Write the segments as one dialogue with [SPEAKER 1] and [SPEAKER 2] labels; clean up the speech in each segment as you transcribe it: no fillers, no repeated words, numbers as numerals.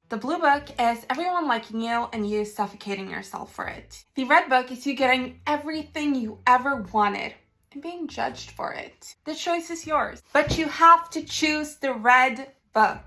[SPEAKER 1] The blue book is everyone liking you and you suffocating yourself for it. The red book is you getting everything you ever wanted and being judged for it. The choice is yours, but you have to choose the red book.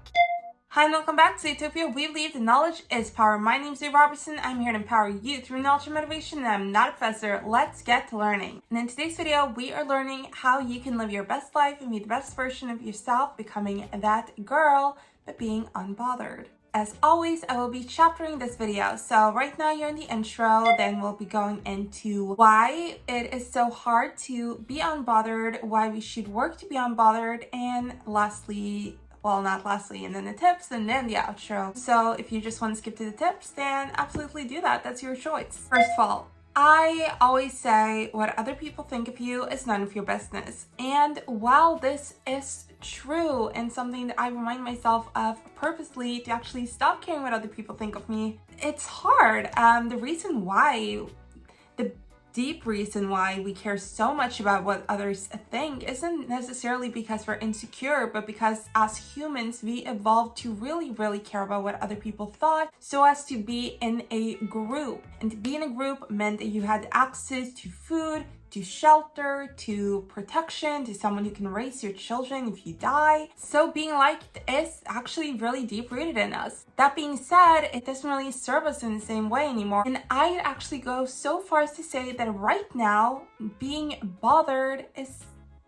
[SPEAKER 1] Hi and welcome back to Zoëthopia. We believe that knowledge is power. My name is Zoe Robertson. I'm here to empower you through knowledge and motivation, and I'm not a professor. Let's get to learning. And in today's video, we are learning how you can live your best life and be the best version of yourself, becoming that girl, but being unbothered. As always, I will be chaptering this video. So right now you're in the intro, then we'll be going into why it is so hard to be unbothered, why we should work to be unbothered, and lastly, well, not lastly, and then the tips, and then the outro. So if you just want to skip to the tips, then absolutely do that. That's your choice. First of all, I always say what other people think of you is none of your business. And while this is true and something that I remind myself of purposely to actually stop caring what other people think of me, it's hard. The deep reason why we care so much about what others think isn't necessarily because we're insecure, but because as humans, we evolved to really care about what other people thought so as to be in a group. And to be in a group meant that you had access to food, to shelter, to protection, to someone who can raise your children if you die. So being liked is actually really deep rooted in us. That being said, it doesn't really serve us in the same way anymore. And I'd actually go so far as to say that right now, being bothered is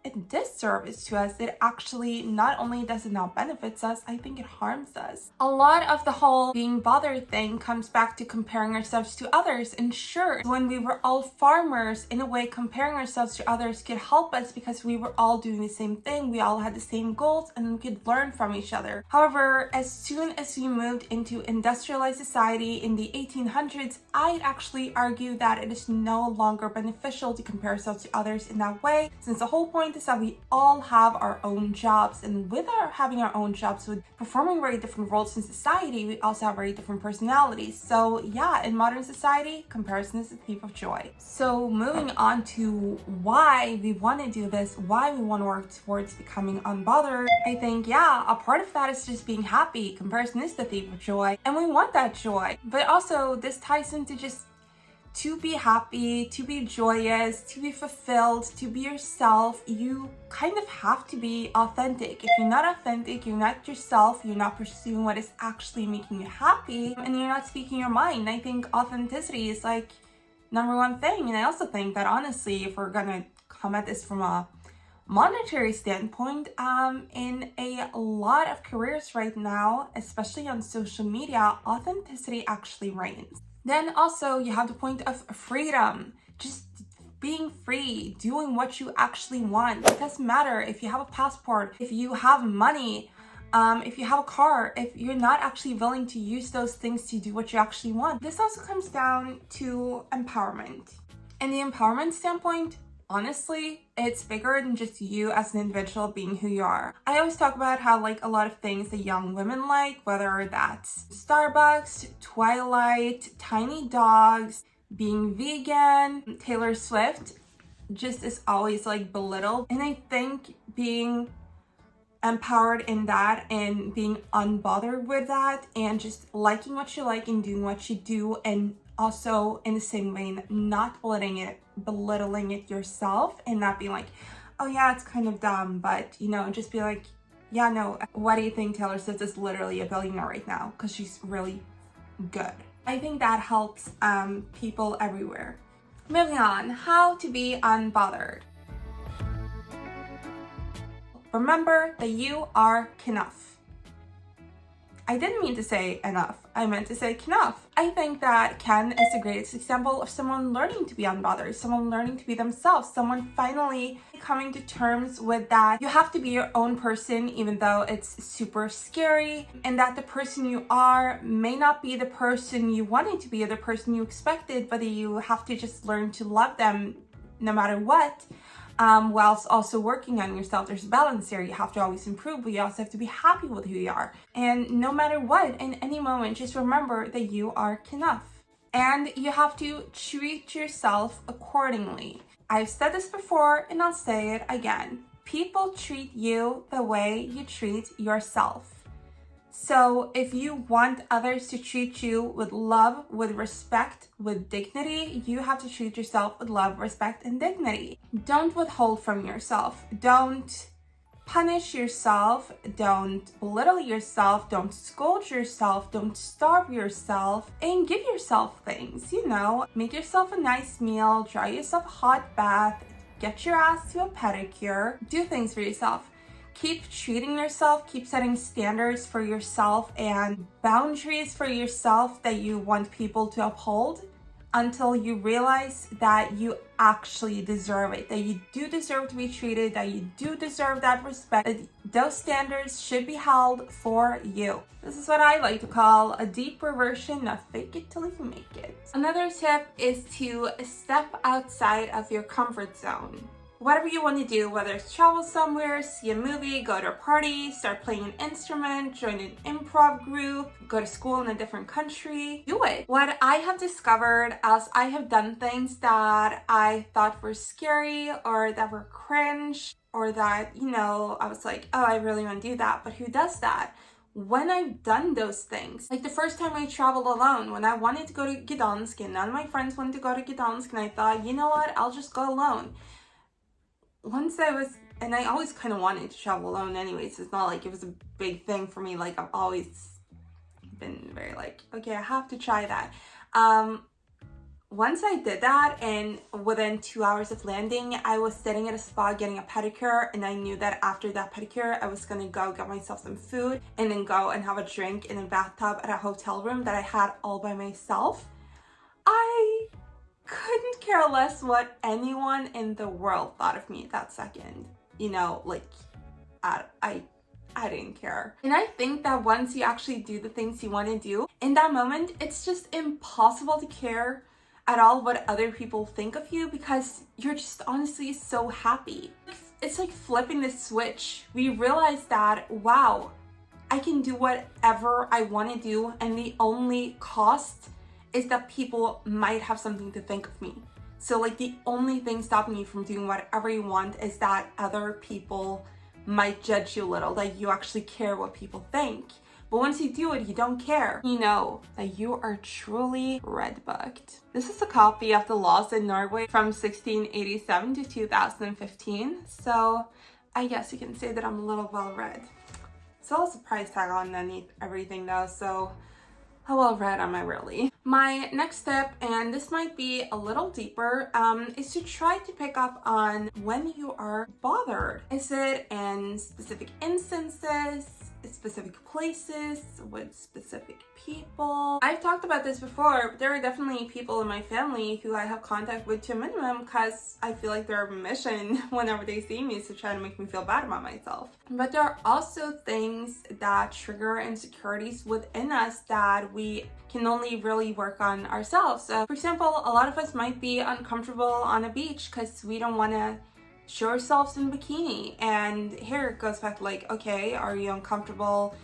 [SPEAKER 1] a disservice to us. It actually not only does it not benefit us, I think it harms us. A lot of the whole being bothered thing comes back to comparing ourselves to others. And sure, when we were all farmers, in a way, comparing ourselves to others could help us because we were all doing the same thing. We all had the same goals and we could learn from each other. However, as soon as we moved into industrialized society in the 1800s, I'd actually argue that it is no longer beneficial to compare ourselves to others in that way, since the whole point is that we all have our own jobs, and with having our own jobs, with performing very different roles in society, we also have very different personalities. So yeah, in modern society, comparison is a thief of joy. So moving on to why we want to do this, why we want to work towards becoming unbothered, I think, yeah, a part of that is just being happy. Comparison is the thief of joy, and we want that joy. But also this ties into just to be happy, to be joyous, to be fulfilled, to be yourself, you kind of have to be authentic. If you're not authentic, you're not yourself, you're not pursuing what is actually making you happy, and you're not speaking your mind. I think authenticity is like number one thing. And I also think that honestly, if we're gonna come at this from a monetary standpoint, in a lot of careers right now, especially on social media, authenticity actually reigns. Then also you have the point of freedom, just being free, doing what you actually want. It doesn't matter if you have a passport, if you have money, if you have a car, if you're not actually willing to use those things to do what you actually want. This also comes down to empowerment. And the empowerment standpoint, honestly, it's bigger than just you as an individual being who you are. I always talk about how like a lot of things that young women like, whether that's Starbucks, Twilight, tiny dogs, being vegan, Taylor Swift, just is always like belittled. And I think being empowered in that and being unbothered with that and just liking what you like and doing what you do, and also in the same vein, not belittling it yourself and not being like, oh yeah, it's kind of dumb, but you know, just be like, yeah, no, what do you think Taylor Swift is literally a billionaire right now because she's really good. I think that helps people everywhere. Moving on, how to be unbothered. Remember that you are enough. I didn't mean to say enough. I meant to say enough. I think that Ken is the greatest example of someone learning to be unbothered, someone learning to be themselves, someone finally coming to terms with that you have to be your own person, even though it's super scary, and that the person you are may not be the person you wanted to be or the person you expected, but that you have to just learn to love them no matter what. Whilst also working on yourself. There's a balance there. You have to always improve, but you also have to be happy with who you are. And no matter what, in any moment, just remember that you are enough. And you have to treat yourself accordingly. I've said this before and I'll say it again. People treat you the way you treat yourself. So if you want others to treat you with love, with respect, with dignity, you have to treat yourself with love, respect, and dignity. Don't withhold from yourself. Don't punish yourself. Don't belittle yourself. Don't scold yourself. Don't starve yourself. And give yourself things, you know. Make yourself a nice meal. Try yourself a hot bath. Get your ass to a pedicure. Do things for yourself. Keep treating yourself, keep setting standards for yourself and boundaries for yourself that you want people to uphold until you realize that you actually deserve it, that you do deserve to be treated, that you do deserve that respect, that those standards should be held for you. This is what I like to call a deeper version of fake it till you make it. Another tip is to step outside of your comfort zone. Whatever you want to do, whether it's travel somewhere, see a movie, go to a party, start playing an instrument, join an improv group, go to school in a different country, do it. What I have discovered as I have done things that I thought were scary or that were cringe or that, you know, I was like, oh, I really want to do that, but who does that? When I've done those things, like the first time I traveled alone, when I wanted to go to Gdansk and none of my friends wanted to go to Gdansk, and I thought, you know what, I'll just go alone. Once I was, and I always kind of wanted to travel alone anyways, it's not like it was a big thing for me, like I've always been very like, okay, I have to try that. Once I did that, and within 2 hours of landing, I was sitting at a spa getting a pedicure, and I knew that after that pedicure, I was gonna go get myself some food, and then go and have a drink in a bathtub at a hotel room that I had all by myself. I couldn't care less what anyone in the world thought of me that second. You know, like, I didn't care. And I think that once you actually do the things you want to do, in that moment, it's just impossible to care at all what other people think of you because you're just honestly so happy. It's like flipping the switch. We realize that, wow, I can do whatever I want to do, and the only cost is that people might have something to think of me. So like the only thing stopping you from doing whatever you want is that other people might judge you a little, that you actually care what people think. But once you do it, you don't care. You know that you are truly red-booked. This is a copy of the laws in Norway from 1687 to 2015. So I guess you can say that I'm a little well-read. It's also a price tag underneath everything though, so how well read am I really? My next step, and this might be a little deeper, is to try to pick up on when you are bothered. Is it in specific instances, specific places, with specific people? I've talked about this before, but there are definitely people in my family who I have contact with to a minimum because I feel like their mission whenever they see me is to try to make me feel bad about myself. But there are also things that trigger insecurities within us that we can only really work on ourselves. So, for example, a lot of us might be uncomfortable on a beach because we don't want to show ourselves in bikini. And here it goes back to like, okay, are you uncomfortable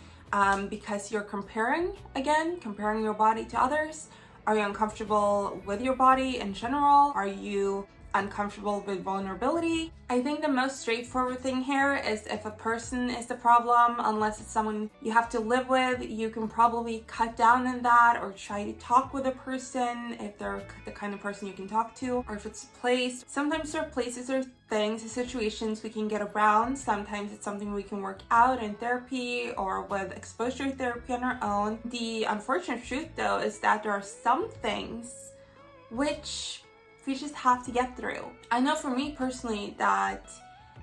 [SPEAKER 1] because you're comparing your body to others? Are you uncomfortable with your body in general? Are you uncomfortable with vulnerability? I think the most straightforward thing here is if a person is the problem, unless it's someone you have to live with, you can probably cut down on that or try to talk with a person if they're the kind of person you can talk to, or if it's a place. Sometimes there are places or things, situations we can get around. Sometimes it's something we can work out in therapy or with exposure therapy on our own. The unfortunate truth though is that there are some things which we just have to get through. I know for me personally that,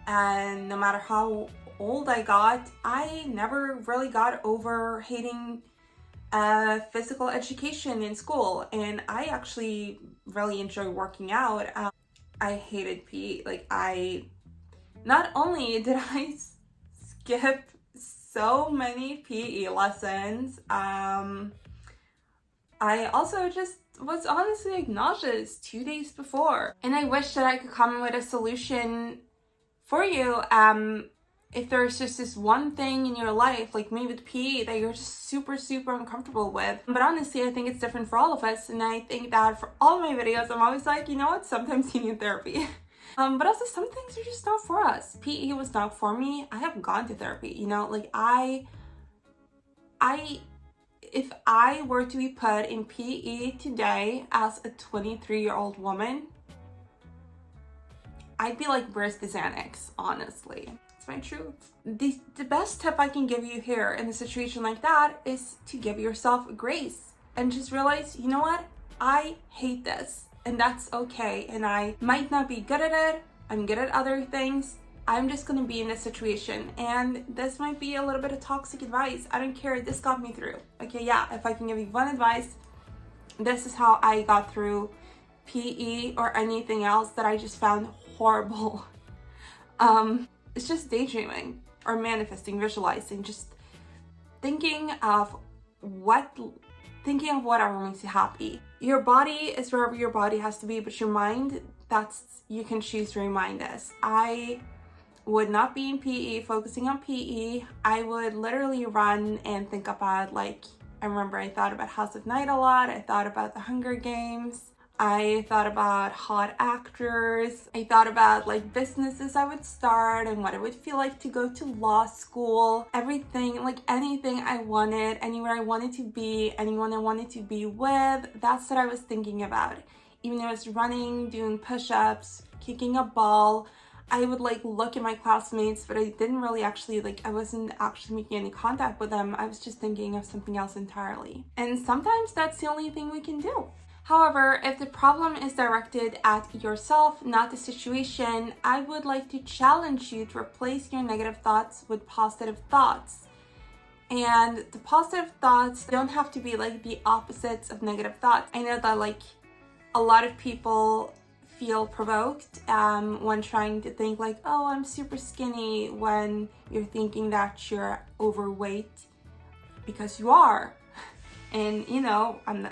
[SPEAKER 1] and no matter how old I got, I never really got over hating physical education in school, and I actually really enjoy working out. I hated PE. Like, not only did I skip so many PE lessons, I also just was honestly like nauseous 2 days before. And I wish that I could come with a solution for you. If there's just this one thing in your life, like me with PE, that you're just super uncomfortable with. But honestly, I think it's different for all of us. And I think that for all my videos, I'm always like, you know what, sometimes you need therapy. But also some things are just not for us. PE was not for me. I have gone to therapy, you know, like I if I were to be put in PE today as a 23-year-old woman, I'd be like, where's the Xanax, honestly. It's my truth. The best tip I can give you here in a situation like that is to give yourself grace and just realize, you know what? I hate this, and that's okay. And I might not be good at it. I'm good at other things. I'm just gonna be in this situation, and this might be a little bit of toxic advice. I don't care. This got me through. Okay, yeah, if I can give you one advice, this is how I got through PE or anything else that I just found horrible. It's just daydreaming or manifesting, visualizing, just thinking of whatever makes you happy. Your body is wherever your body has to be, but your mind, you can choose to remind us. I would not be in PE, focusing on PE. I would literally run and think about, like, I remember I thought about House of Night a lot. I thought about the Hunger Games. I thought about hot actors. I thought about like businesses I would start and what it would feel like to go to law school. Everything, like anything I wanted, anywhere I wanted to be, anyone I wanted to be with, that's what I was thinking about. Even though I was running, doing push-ups, kicking a ball, I would like look at my classmates, but I didn't really actually I wasn't actually making any contact with them. I was just thinking of something else entirely. And sometimes that's the only thing we can do. However, if the problem is directed at yourself, not the situation, I would like to challenge you to replace your negative thoughts with positive thoughts. And the positive thoughts don't have to be like the opposites of negative thoughts. I know that like a lot of people feel provoked when trying to think like, oh, I'm super skinny, when you're thinking that you're overweight, because you are. And you know, am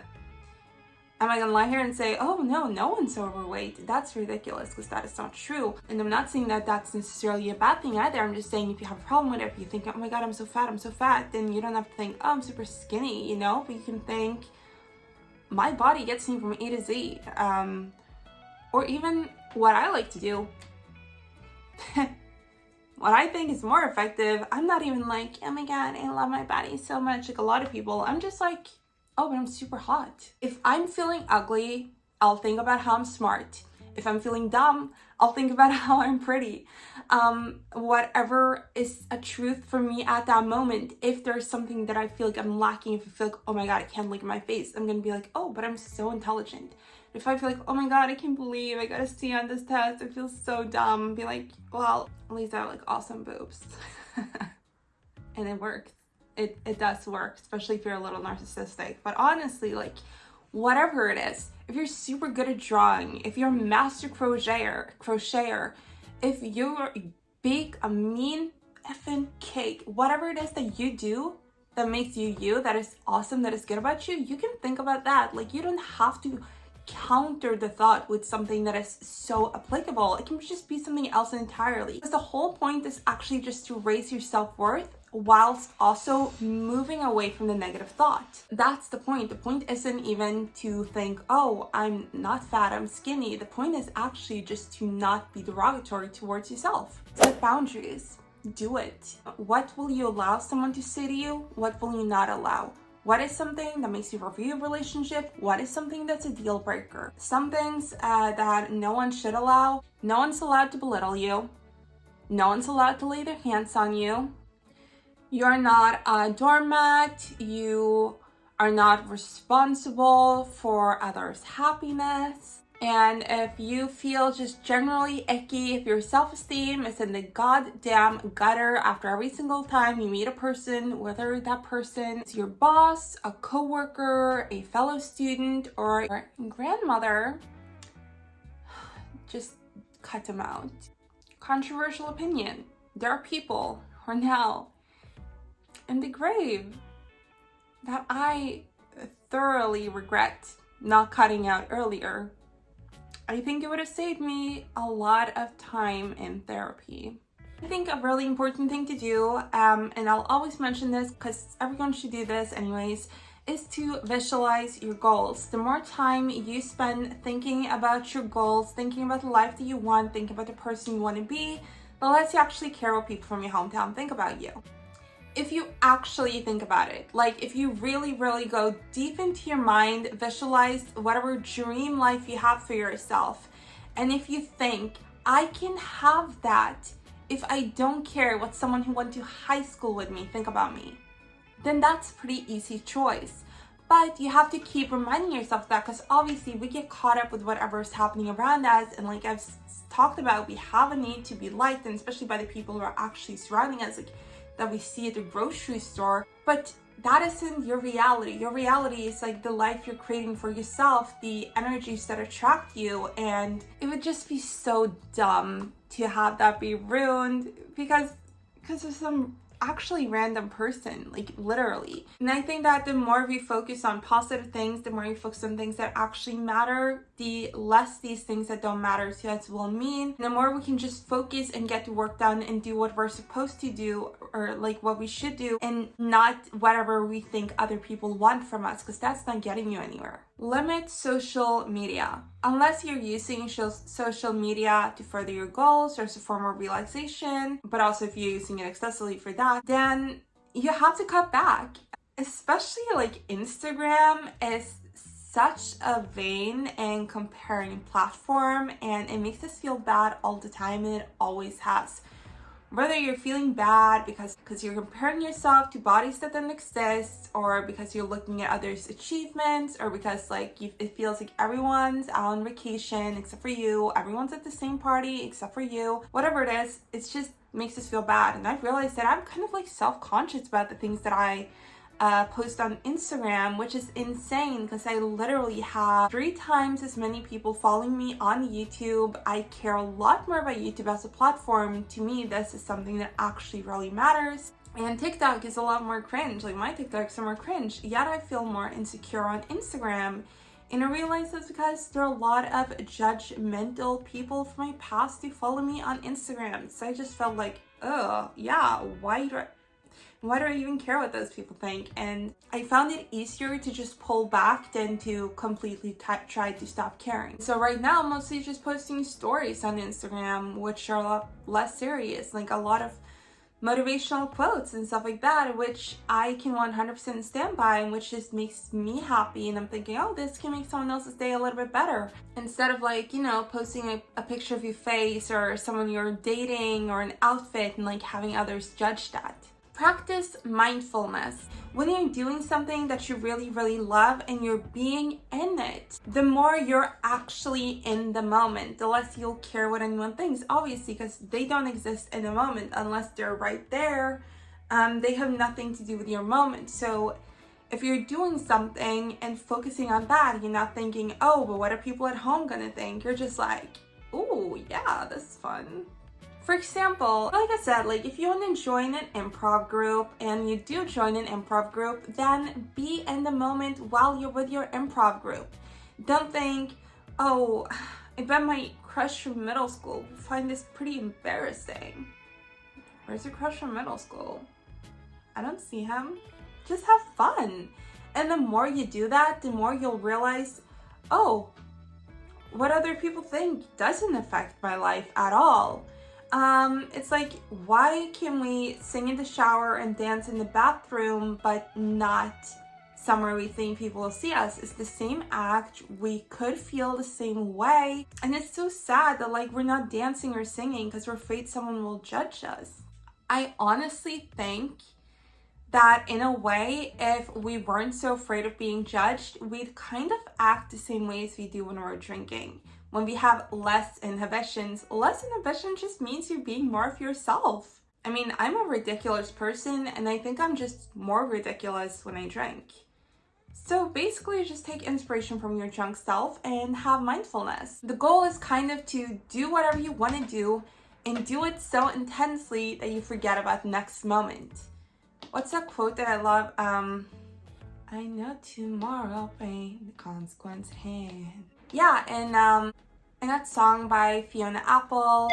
[SPEAKER 1] I gonna lie here and say, oh no one's overweight? That's ridiculous, because that is not true. And I'm not saying that that's necessarily a bad thing either. I'm just saying if you have a problem with it, if you think, oh my god, I'm so fat, then you don't have to think, oh, I'm super skinny, you know? But you can think, my body gets me from A to Z. Or even what I like to do, what I think is more effective, I'm not even like, oh my god, I love my body so much, like a lot of people. I'm just like, oh, but I'm super hot. If I'm feeling ugly, I'll think about how I'm smart. If I'm feeling dumb, I'll think about how I'm pretty. Whatever is a truth for me at that moment. If there's something that I feel like I'm lacking, if I feel like, oh my god, I can't look at my face, I'm gonna be like, oh, but I'm so intelligent. If I feel like, oh my god, I can't believe I got a C on this test, I feel so dumb, be like, well, at least I have like awesome boobs. And it works. It does work, especially if you're a little narcissistic. But honestly, like, whatever it is, if you're super good at drawing, if you're a master crocheter, if you bake a mean effing cake, whatever it is that you do that makes you you, that is awesome, that is good about you, you can think about that. Like, you don't have to counter the thought with something that is so applicable. It can just be something else entirely. Because the whole point is actually just to raise your self-worth whilst also moving away from the negative thought. That's the point. The point isn't even to think, oh, I'm not fat, I'm skinny. The point is actually just to not be derogatory towards yourself. Set boundaries. Do it. What will you allow someone to say to you? What will you not allow? What is something that makes you review a relationship? What is something that's a deal breaker? Some things that no one should allow. No one's allowed to belittle you. No one's allowed to lay their hands on you. You're not a doormat. You are not responsible for others' happiness. And if you feel just generally icky, if your self-esteem is in the goddamn gutter after every single time you meet a person, whether that person is your boss, a coworker, a fellow student, or your grandmother, just cut them out. Controversial opinion. There are people who are now in the grave that I thoroughly regret not cutting out earlier. I think it would have saved me a lot of time in therapy. I think a really important thing to do, and I'll always mention this because everyone should do this anyways, is to visualize your goals. The more time you spend thinking about your goals, thinking about the life that you want, thinking about the person you want to be, the less you actually care what people from your hometown think about you. if you actually think about it, like if you really, really go deep into your mind, visualize whatever dream life you have for yourself, and if you think, I can have that if I don't care what someone who went to high school with me think about me, then that's a pretty easy choice. But you have to keep reminding yourself that, because obviously we get caught up with whatever's happening around us, and like I've talked about, we have a need to be liked, and especially by the people who are actually surrounding us, like that we see at the grocery store. But that isn't your reality. Your reality is like the life you're creating for yourself, the energies that attract you, and it would just be so dumb to have that be ruined because of some actually random person, like literally. And I think that the more we focus on positive things, the more we focus on things that actually matter, the less these things that don't matter to us will mean. And the more we can just focus and get the work done and do what we're supposed to do, or like what we should do, and not whatever we think other people want from us, because that's not getting you anywhere. Limit social media. Unless you're using social media to further your goals or as a form of relaxation, but also if you're using it excessively for that, then you have to cut back. Especially like Instagram is such a vain and comparing platform, and it makes us feel bad all the time, and it always has. Whether you're feeling bad because you're comparing yourself to bodies that don't exist, or because you're looking at others' achievements, or because like it feels like everyone's out on vacation except for you, everyone's at the same party except for you, whatever it is, it just makes us feel bad. And I've realized that I'm kind of like self-conscious about the things that I post on Instagram, which is insane because I literally have 3 times as many people following me on YouTube. I care a lot more about YouTube as a platform. To me, this is something that actually really matters. And TikTok is a lot more cringe. Like my TikToks are more cringe, yet I feel more insecure on Instagram. And I realize that's because there are a lot of judgmental people from my past who follow me on Instagram. So I just felt like, oh yeah, why do I even care what those people think? And I found it easier to just pull back than to completely try to stop caring. So right now, I'm mostly just posting stories on Instagram, which are a lot less serious, like a lot of motivational quotes and stuff like that, which I can 100% stand by, and which just makes me happy. And I'm thinking, oh, this can make someone else's day a little bit better. Instead of like, you know, posting a picture of your face or someone you're dating or an outfit and like having others judge that. Practice mindfulness. When you're doing something that you really, really love and you're being in it, the more you're actually in the moment, the less you'll care what anyone thinks, obviously, because they don't exist in the moment unless they're right there. They have nothing to do with your moment. So if you're doing something and focusing on that, you're not thinking, oh, but what are people at home gonna think? You're just like, oh, yeah, this is fun. For example, like I said, like if you want to join an improv group and you do join an improv group, then be in the moment while you're with your improv group. Don't think, oh, I bet my crush from middle school will find this pretty embarrassing. Where's your crush from middle school? I don't see him. Just have fun. And the more you do that, the more you'll realize, oh, what other people think doesn't affect my life at all. It's like, why can we sing in the shower and dance in the bathroom, but not somewhere we think people will see us? It's the same act. We could feel the same way. And it's so sad that like we're not dancing or singing because we're afraid someone will judge us. I honestly think that in a way, if we weren't so afraid of being judged, we'd kind of act the same way as we do when we're drinking. When we have less inhibitions just means you're being more of yourself. I mean, I'm a ridiculous person, and I think I'm just more ridiculous when I drink. So basically, just take inspiration from your drunk self and have mindfulness. The goal is kind of to do whatever you want to do and do it so intensely that you forget about the next moment. What's that quote that I love? I know tomorrow bring the consequence at hand. Yeah, and that song by Fiona Apple,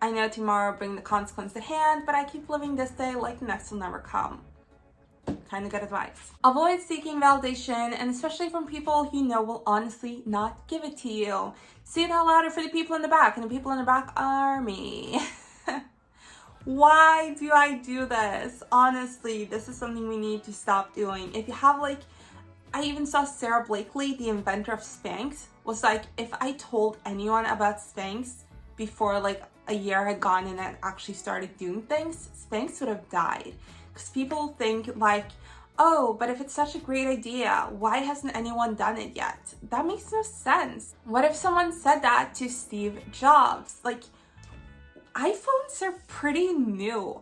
[SPEAKER 1] I know tomorrow bring the consequence at hand, but I keep living this day like the next will never come. Kind of good advice. Avoid seeking validation, and especially from people you know will honestly not give it to you. Say it out louder for the people in the back, and the people in the back are me. Why do I do this? Honestly, this is something we need to stop doing. If you have like, I even saw Sarah Blakely, the inventor of Spanx, was like, if I told anyone about Spanx before like a year had gone and I actually started doing things, Spanx would have died. Because people think like, oh, but if it's such a great idea, why hasn't anyone done it yet? That makes no sense. What if someone said that to Steve Jobs? Like, iPhones are pretty new.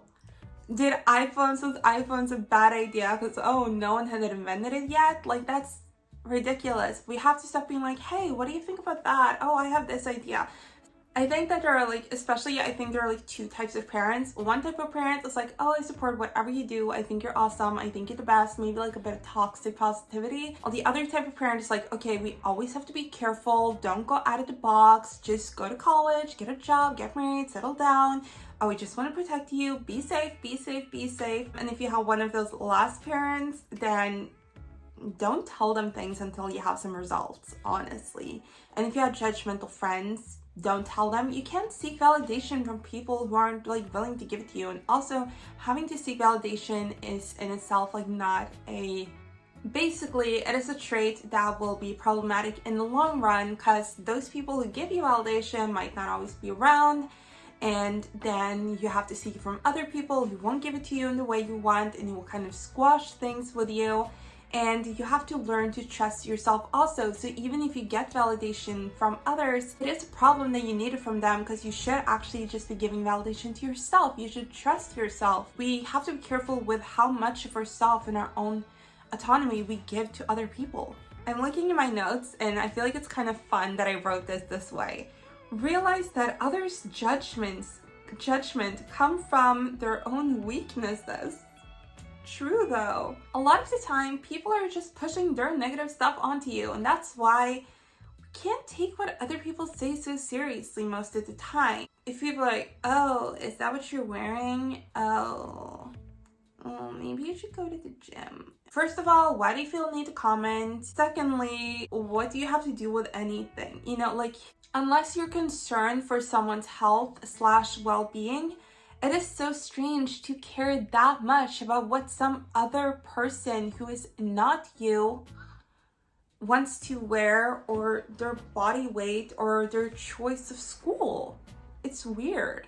[SPEAKER 1] Was iPhones a bad idea because, oh, no one had invented it yet? Like, that's ridiculous. We have to stop being like, hey, what do you think about that? Oh, I have this idea. I think that there are like, especially I think there are like two types of parents. One type of parent is like, oh, I support whatever you do. I think you're awesome. I think you're the best. Maybe like a bit of toxic positivity. While the other type of parent is like, okay, we always have to be careful. Don't go out of the box. Just go to college, get a job, get married, settle down. Oh, we just want to protect you. Be safe, be safe, be safe. And if you have one of those last parents, then don't tell them things until you have some results, honestly. And if you have judgmental friends, don't tell them. You can't seek validation from people who aren't like willing to give it to you. And also having to seek validation is in itself like not a, basically it is a trait that will be problematic in the long run because those people who give you validation might not always be around, and then you have to seek it from other people who won't give it to you in the way you want, and it will kind of squash things with you. And you have to learn to trust yourself also. So even if you get validation from others, it is a problem that you need it from them because you should actually just be giving validation to yourself. You should trust yourself. We have to be careful with how much of ourselves and our own autonomy we give to other people. I'm looking at my notes and I feel like it's kind of fun that I wrote this way. Realize that others' judgment come from their own weaknesses. True though. A lot of the time, people are just pushing their negative stuff onto you, and that's why we can't take what other people say so seriously most of the time. If people are like, oh, is that what you're wearing? Oh, maybe you should go to the gym. First of all, why do you feel the need to comment? Secondly, what do you have to do with anything? You know, like, unless you're concerned for someone's health/well-being, it is so strange to care that much about what some other person who is not you wants to wear, or their body weight, or their choice of school. It's weird.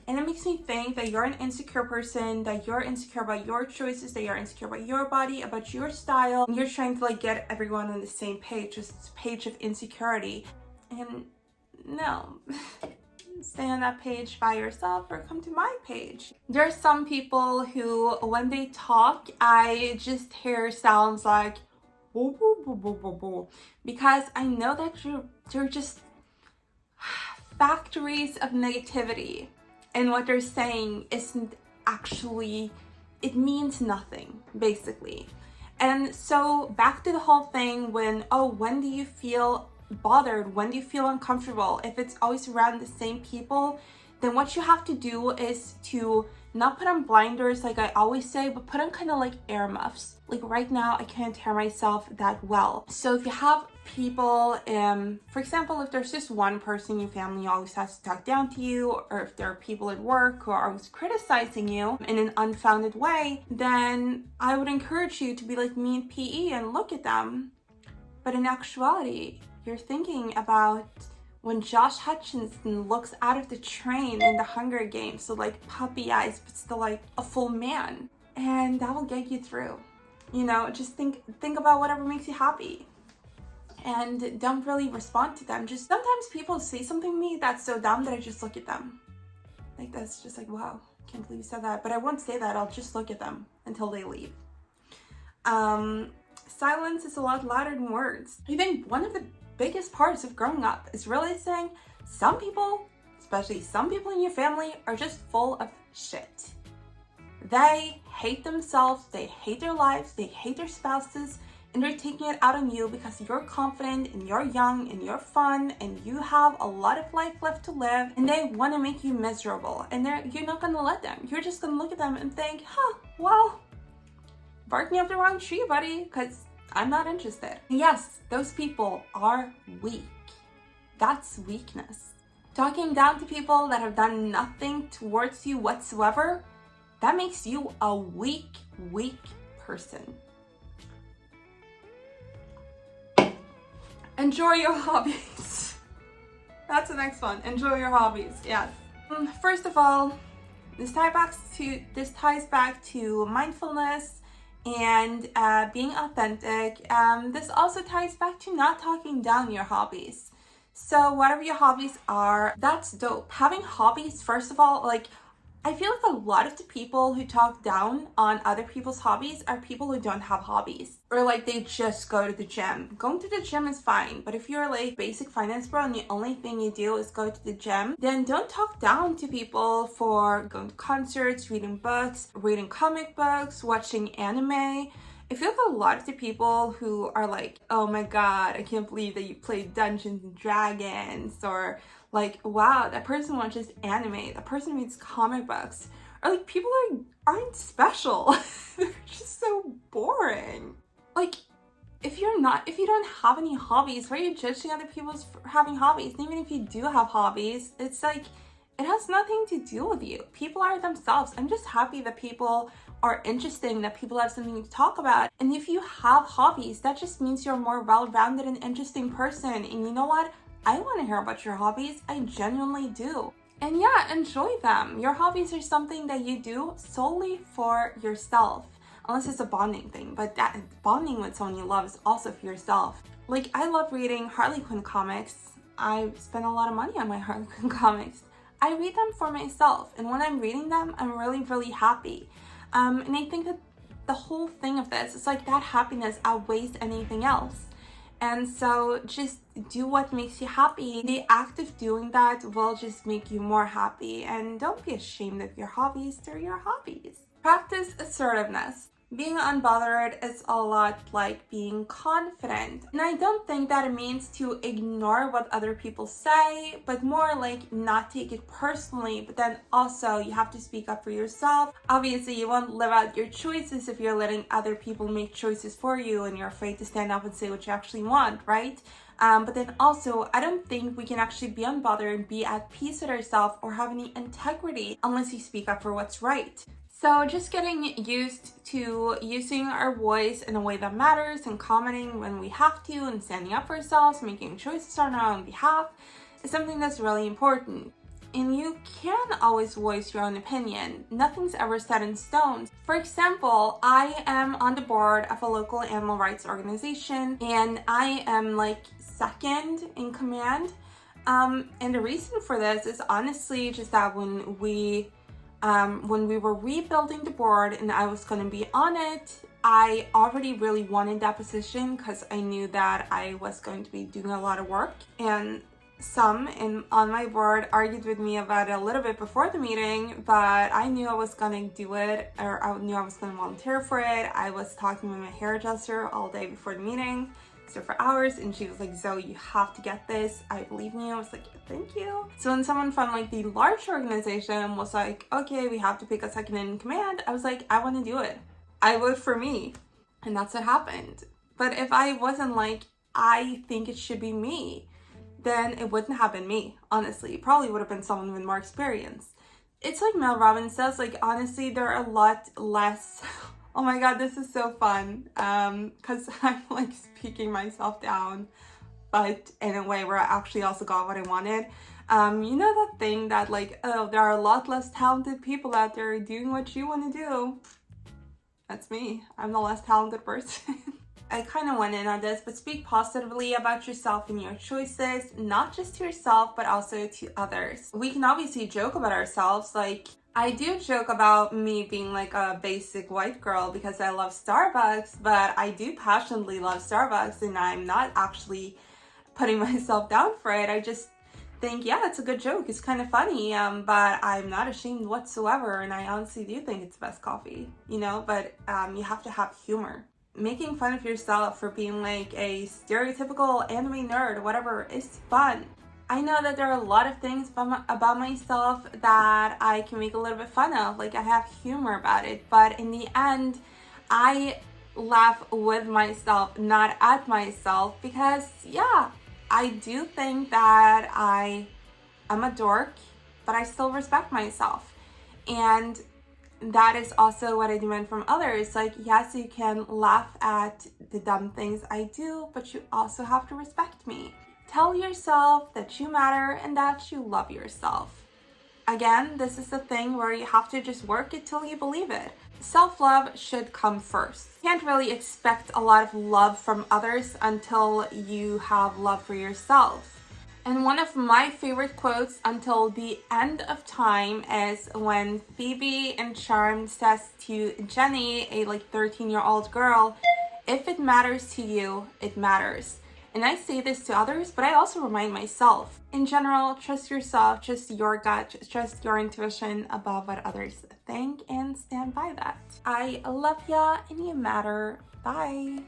[SPEAKER 1] And it makes me think that you're an insecure person, that you're insecure about your choices, that you're insecure about your body, about your style, and you're trying to like get everyone on the same page, this page of insecurity. And no. Stay on that page by yourself or come to my page. There are some people who, when they talk, I just hear sounds like boo, boo, boo, boo, boo, boo, because I know that they're just factories of negativity, and what they're saying isn't actually, it means nothing, basically. And so back to the whole thing when do you feel bothered? When do you feel uncomfortable? If it's always around the same people, then what you have to do is to not put on blinders like I always say, but put on kind of like ear muffs. Like right now I can't hear myself that well. So if you have people, for example, if there's just one person in your family who always has to talk down to you, or if there are people at work who are always criticizing you in an unfounded way, then I would encourage you to be like me in PE and look at them. But in actuality, you're thinking about when Josh Hutcherson looks out of the train in the Hunger Games, so like puppy eyes, but still like a full man. And that will get you through. You know, just think about whatever makes you happy. And don't really respond to them. Just sometimes people say something to me that's so dumb that I just look at them. Like that's just like, wow, can't believe you said that. But I won't say that, I'll just look at them until they leave. Silence is a lot louder than words. I think one of the biggest parts of growing up is realizing some people, especially some people in your family, are just full of shit. They hate themselves, they hate their lives, they hate their spouses, and they're taking it out on you because you're confident and you're young and you're fun and you have a lot of life left to live, and they want to make you miserable, and you're not going to let them. You're just going to look at them and think, well, barking up the wrong tree, buddy, because I'm not interested. Yes, those people are weak. That's weakness. Talking down to people that have done nothing towards you whatsoever, that makes you a weak person. Enjoy your hobbies. That's the next one. Enjoy your hobbies. Yes. First of all, this ties back to mindfulness and being authentic. This also ties back to not talking down your hobbies. So whatever your hobbies are, that's dope. Having hobbies, first of all, like, I feel like a lot of the people who talk down on other people's hobbies are people who don't have hobbies, or like they just go to the gym. Going to the gym is fine, but if you're like basic finance bro and the only thing you do is go to the gym, then don't talk down to people for going to concerts, reading books, reading comic books, watching anime. I feel like a lot of the people who are like, oh my god, I can't believe that you played Dungeons and Dragons, or like, wow, that person watches anime, that person reads comic books, or like, people aren't special. They're just so boring. Like, if you don't have any hobbies, why are you judging other people for having hobbies? And even if you do have hobbies, it's like, it has nothing to do with you. People are themselves. I'm just happy that people are interesting, that people have something to talk about. And if you have hobbies, that just means you're a more well-rounded and interesting person. And you know what? I want to hear about your hobbies. I genuinely do. And yeah, enjoy them. Your hobbies are something that you do solely for yourself. Unless it's a bonding thing, but that bonding with someone you love is also for yourself. Like, I love reading Harley Quinn comics. I spend a lot of money on my Harley Quinn comics. I read them for myself, and when I'm reading them, I'm really happy. And I think that the whole thing of this is like that happiness outweighs anything else. And so just do what makes you happy. The act of doing that will just make you more happy. And don't be ashamed of your hobbies. They're your hobbies. Practice assertiveness. Being unbothered is a lot like being confident. And I don't think that it means to ignore what other people say, but more like not take it personally. But then also you have to speak up for yourself. Obviously, you won't live out your choices if you're letting other people make choices for you and you're afraid to stand up and say what you actually want, right? But then also, I don't think we can actually be unbothered and be at peace with ourselves or have any integrity unless you speak up for what's right. So just getting used to using our voice in a way that matters and commenting when we have to and standing up for ourselves, making choices on our own behalf is something that's really important. And you can always voice your own opinion. Nothing's ever set in stone. For example, I am on the board of a local animal rights organization and I am like second in command. And the reason for this is honestly just that when we were rebuilding the board and I was going to be on it, I already really wanted that position because I knew that I was going to be doing a lot of work. And some on my board argued with me about it a little bit before the meeting, but I knew I was going to do it, or I knew I was going to volunteer for it. I was talking with my hairdresser all day before the meeting, so for hours, and she was like, Zoe, you have to get this. I believe in you. I was like, thank you. So when someone from like the large organization was like, okay, we have to pick a second in command, I was like, I want to do it. I vote for me. And that's what happened. But if I wasn't like, I think it should be me, then it wouldn't have been me, honestly. It probably would have been someone with more experience. It's like Mel Robbins says, like, honestly, there are a lot less... Oh my god, this is so fun, because I'm like speaking myself down, but in a way where I actually also got what I wanted. You know that thing that like, oh, there are a lot less talented people out there doing what you want to do? That's me. I'm the less talented person. I kind of went in on this, but speak positively about yourself and your choices, not just to yourself, but also to others. We can obviously joke about ourselves, like, I do joke about me being like a basic white girl because I love Starbucks, but I do passionately love Starbucks and I'm not actually putting myself down for it. I just think, yeah, it's a good joke. It's kind of funny, but I'm not ashamed whatsoever. And I honestly do think it's the best coffee, you know, but you have to have humor. Making fun of yourself for being like a stereotypical anime nerd or whatever is fun. I know that there are a lot of things about myself that I can make a little bit fun of, like I have humor about it, but in the end, I laugh with myself, not at myself, because yeah, I do think that I I'm a dork, but I still respect myself. And that is also what I demand from others. Like, yes, you can laugh at the dumb things I do, but you also have to respect me. Tell yourself that you matter and that you love yourself. Again, this is the thing where you have to just work it till you believe it. Self-love should come first. You can't really expect a lot of love from others until you have love for yourself. And one of my favorite quotes until the end of time is when Phoebe in Charmed says to Jenny, a 13-year-old girl, if it matters to you, it matters. And I say this to others, but I also remind myself. In general, trust yourself, trust your gut, trust your intuition above what others think, and stand by that. I love ya and you matter. Bye.